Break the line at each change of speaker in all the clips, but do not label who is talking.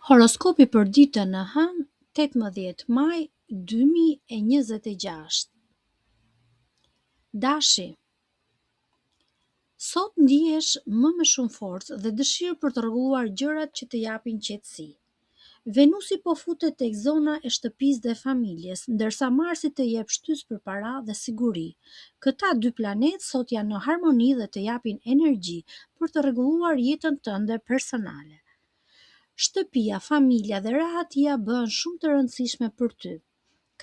Horoskopi për ditën e hënë, 18 maj 2026. Dashi, sot ndihesh më me shumë forcë dhe dëshirë për të rregulluar gjërat që të japin qetësi. Venusi po futet tek zona e shtëpisë dhe familjes, ndërsa Marsi të jep shtysë për para dhe siguri. Këta dy planetë sot janë në harmoni dhe të japin energji për të rregulluar jetën tënde personale. Shtëpia, familja dhe rahatia bëhen shumë të rëndësishme për ty.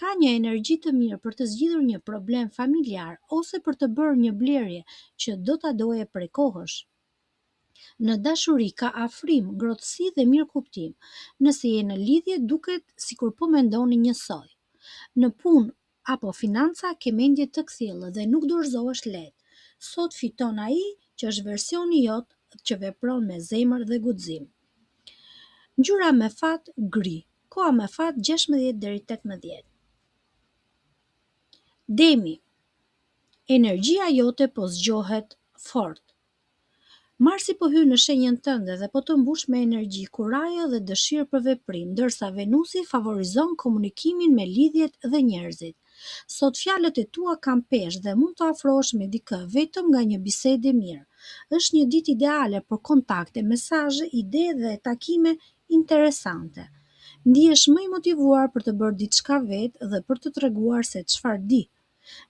Ka një energji të mirë për të zgjidhur një problem familjar ose për të bërë një blerje që do ta doje prej kohësh. Në dashuri ka afrim, ngrohtësi dhe mirëkuptim. Nëse je në lidhje, duket sikur po mendoni njësoj. Në punë apo financa ke mendje të kthjellë dhe nuk dorëzohesh lehtë. Sot fiton ai që është versioni jot që vepron me zemër dhe guxim. Ngjyra me fat gri, koha me fat 16 deri 18. Demi, energjia jote po zgjohet fort. Marsi po hyn në shenjën tënde dhe po të mbush me energji kuraje dhe dëshirë për veprim, ndërsa Venusi favorizon komunikimin me lidhjet dhe njerëzit. Sot fjalët e tua kanë peshë dhe mund të afrohesh me dikë vetëm nga një bisedë e mirë. Është një ditë ideale për kontakte, mesazhe, ide dhe takime interesante. Ndihesh më i motivuar për të bërë diçka vetë dhe për të treguar se çfarë di.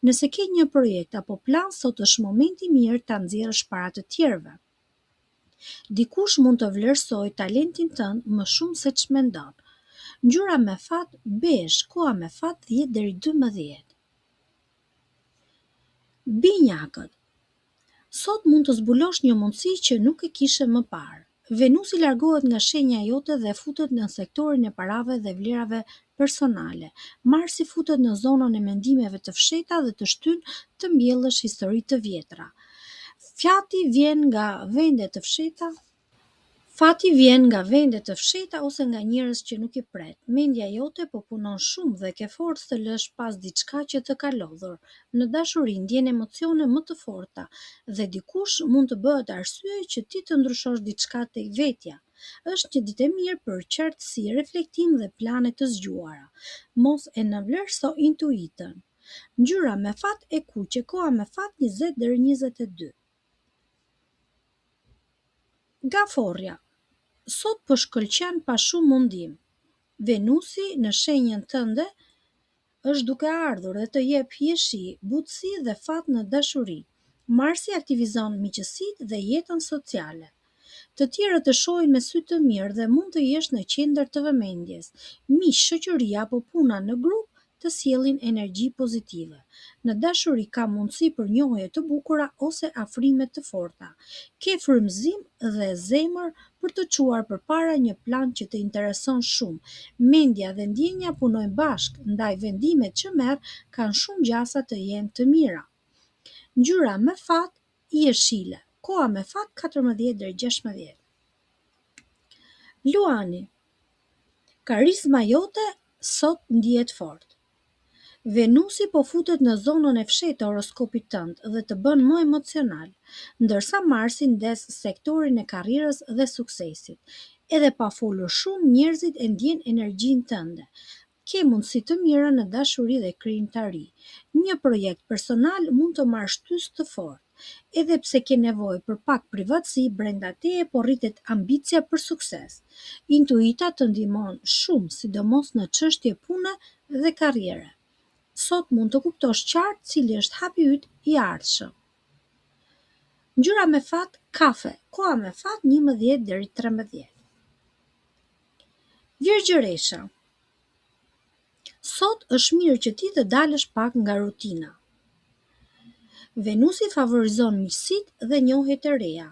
Nëse ke një projekt apo plan, sot është momenti i mirë ta nxjerrësh para të tjerëve. Dikush mund të vlerësojë talentin tënd më shumë se ç'mendon. Ngjyra me fat bezh, koha me fat 10 deri 12. Binjakët, sot mund të zbulosh një mundësi që nuk e kishe më parë. Venusi largohet nga shenja jote dhe futet në sektorin e parave dhe vlerave personale. Marsi futet në zonën e mendimeve të fshehta dhe të shtyn të mbjellësh histori të vjetra. Fati vjen nga vende të fshehta ose nga njerëz që nuk i pret. Mendja jote po punon shumë dhe ke forcë të lësh pas diçka që të ka lodhur. Në dashuri ndjen emocione më të forta dhe dikush mund të bëhet arsye që ti të ndryshosh diçka tek vetja. Është një ditë e mirë për qartësi, reflektim dhe plane të zgjuara. Mos e nënvlerëso intuitën. Ngjyra me fat e kuqe, koha me fat 20 deri 22. Gaforja, sot po shkëlqen pa shumë mundim. Venusi në shenjën tënde është duke ardhur dhe të jep jeshi, butësi dhe fat në dashuri. Marsi aktivizon miqësitë dhe jetën sociale. Të tjerët të shohin me sy të mirë dhe mund të jesh në qendër të vëmendjes. Miq, shoqëria apo puna në grup të sjellin energji pozitive. Në dashuri ka mundësi për njohje të bukura ose afrime të forta. Ke frymëzim dhe zemër për të çuar përpara një plan që të intereson shumë. Mendja dhe ndjenja punojnë bashkë, ndaj vendimet që merr kanë shumë gjasa të jenë të mira. Ngjyra me fat jeshile, koha me fat 14 deri 16. Luani, karizma jote sot ndihet fort. Venusi po futet në zonën e fshehtë të horoskopit tënd dhe të bën më emocional, ndërsa Marsi ndes sektorin e karrierës dhe suksesit. Edhe pa folur shumë, njerëzit e ndjejnë energjinë tënde. Ke mundësi të mira në dashuri dhe krijimtari. Një projekt personal mund të marrë shtysë të fortë. Edhe pse ke nevojë për pak privatësi, brenda teje po rritet ambicia për sukses. Intuita të ndihmon shumë, sidomos në çështje pune dhe karriere. Sot mund të kuptosh qartë cili është hapi yt i ardhshëm. Ngjyra me fat kafe, koha me fat 11 deri 13. Virgjëresha, sot është mirë që ti të dalësh pak nga rutina. Venusi favorizon miqësitë dhe njohjet e reja.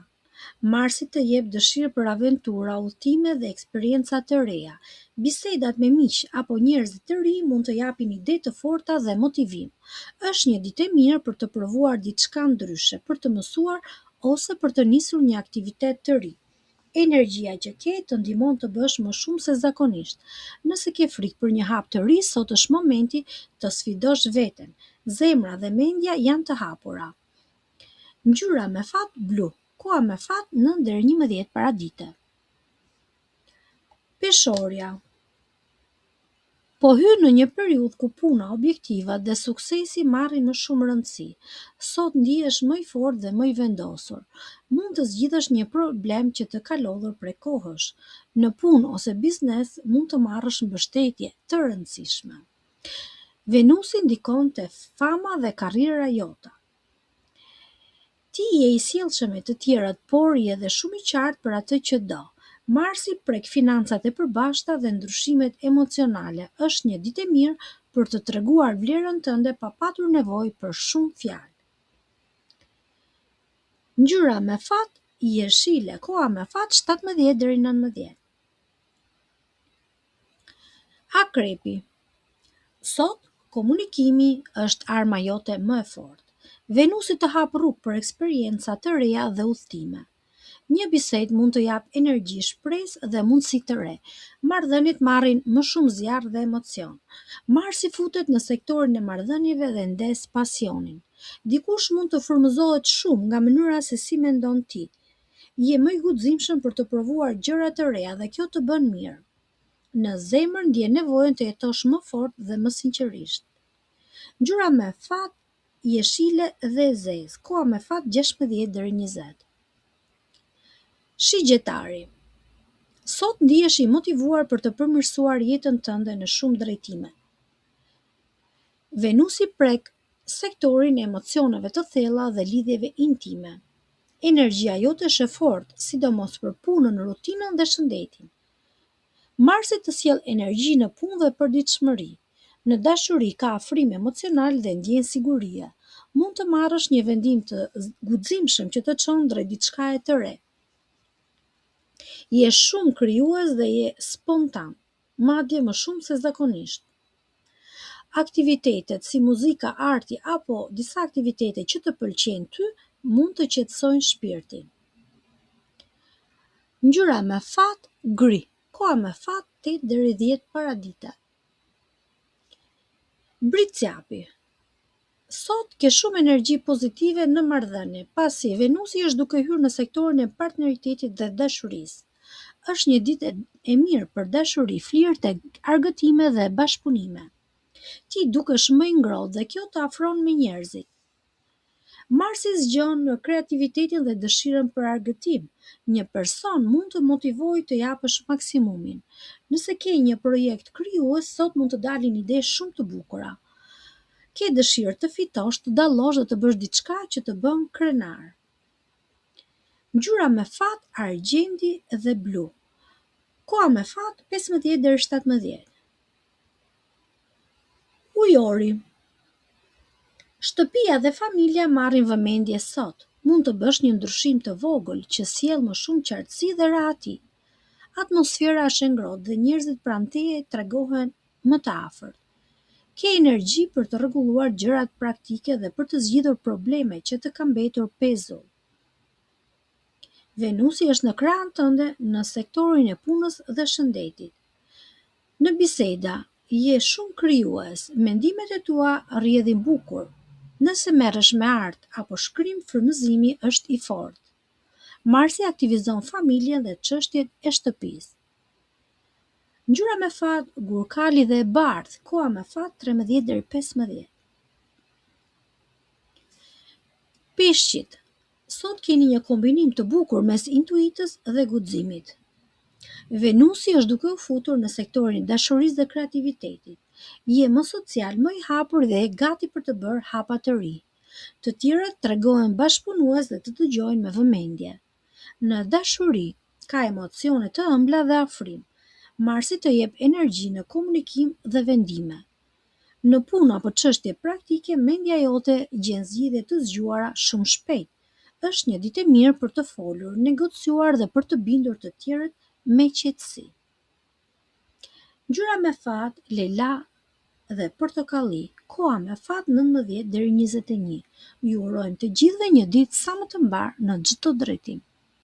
Marsi të jep dëshirë për aventura, udhëtime dhe eksperienca të reja. Bisedat me miq apo njerëz të ri mund të japin ide të forta dhe motivim. Është një ditë e mirë për të provuar diçka ndryshe, për të mësuar ose për të nisur një aktivitet të ri. Energjia që ke të ndihmon të bësh më shumë se zakonisht. Nëse ke frikë për një hap të ri, sot është momenti të sfidosh veten. Zemra dhe mendja janë të hapura. Ngjyra me fat blu, koha me fat 9 deri 11 paradite. Peshorja. Po hyn në një periudhë ku puna, objektivat dhe suksesi marrin më shumë rëndësi. Sot ndihesh më i fortë dhe më i vendosur. Mund të zgjidhësh një problem që të ka lodhur prej kohësh. Në punë ose biznes mund të marrësh mbështetje të rëndësishme. Venusi ndikon te fama dhe karriera jota. Ti je i sjellshëm me të tjerët, por je edhe shumë i qartë për atë që do. Marsi prek financat e përbashkëta dhe ndryshimet emocionale. Është një ditë e mirë për të treguar vlerën tënde pa patur nevojë për shumë fjalë. Ngjyra me fat jeshile, koha me fat 17 deri 19. Akrepi. Sot komunikimi është arma jote më e fortë. Venusi të hap rrugë për eksperienca të reja dhe udhëtime. Një bisedë mund të jap energji, shpresë dhe mundësi të re. Marrëdhëniet marrin më shumë zjarr dhe emocion. Marsi futet në sektorin e marrëdhënieve dhe ndes pasionin. Dikush mund të frymëzohet shumë nga mënyra se si mendon ti. Je më i guximshëm për të provuar gjëra të reja dhe kjo të bën mirë. Në zemër ndjen nevojën të jetosh më fort dhe më sinqerisht. Ngjyra me fat jeshile dhe zezë. Koha me fat 16 deri 20. Shigjetari. Sot ndihesh i motivuar për të përmirësuar jetën tënde në shumë drejtime. Venusi prek sektorin e emocioneve të thella dhe lidhjeve intime. Energjia jote është e fortë, sidomos për punën, rutinën dhe shëndetin. Marsi të sjell energji në punë dhe përditshmëri. Në dashuri ka afrim emocional dhe ndjen sigurie. Mund të marrësh një vendim të guximshëm që të çon drejt diçkaje të re. Je shumë krijues dhe je spontan, madje më shumë se zakonisht. Aktivitetet si muzika, arti apo disa aktivitete që të pëlqejnë ty mund të qetësojnë shpirtin. Ngjyra me fat gri. Koha me fat 8 deri 10 paradite. Bricjapi. Sot ke shumë energji pozitive në marrëdhënie, pasi Venusi është duke hyrë në sektorin e partneritetit dhe dashurisë. Është një ditë e mirë për dashuri, flirte, argëtime dhe bashkëpunime. Ti dukesh më i ngrohtë dhe kjo të afron me njerëzit. Marsi zgjon në kreativitetin dhe dëshirën për argëtim. Një person mund të motivojë të japësh maksimumin. Nëse ke një projekt krijues, sot mund të dalin ide shumë të bukura. Ke dëshirë të fitosh, të dallosh dhe të bësh diçka që të bën krenar. Ngjyra me fat argjendi dhe blu. Koha me fat 15 deri 17. Ujori. Shtëpia dhe familja marrin vëmendje sot. Mund të bësh një ndryshim të vogël që sjell më shumë qartësi dhe rahati. Atmosfera është e ngrohtë dhe njerëzit pranë teje tregohen më të afërt. Ke energji për të rregulluar gjërat praktike dhe për të zgjidhur probleme që të kanë mbetur pezull. Venusi është në krahun tënde në sektorin e punës dhe shëndetit. Në biseda je shumë krijues, mendimet e tua rrjedhin bukur. Nëse merresh me art apo shkrim, frymëzimi është i fortë. Marsi aktivizon familjen dhe çështjet e shtëpisë. Ngjyra me fat gurkali dhe e bardhë, koha me fat 13 deri 15. Peshqit. Sot keni një kombinim të bukur mes intuitës dhe guximit. Venusi është duke u futur në sektorin e dashurisë dhe kreativitetit. Je më social, më i hapur dhe e gati për të bërë hapa të ri. Të tjerët tregohen bashkëpunues dhe të dëgjojnë me vëmendje. Në dashuri ka emocione të ëmbla dhe afrim. Marsi të jep energji në komunikim dhe vendime. Në punë apo çështje praktike, mendja jote gjen zgjidhje të zgjuara shumë shpejt. Është një ditë e mirë për të folur, negociuar dhe për të bindur të tjerët me qetësi. Ngjyra me fat lila dhe portokalli. Koha me fat 19 deri 21. Ju urojmë të gjithëve një ditë sa më të mbar në çdo drejtim.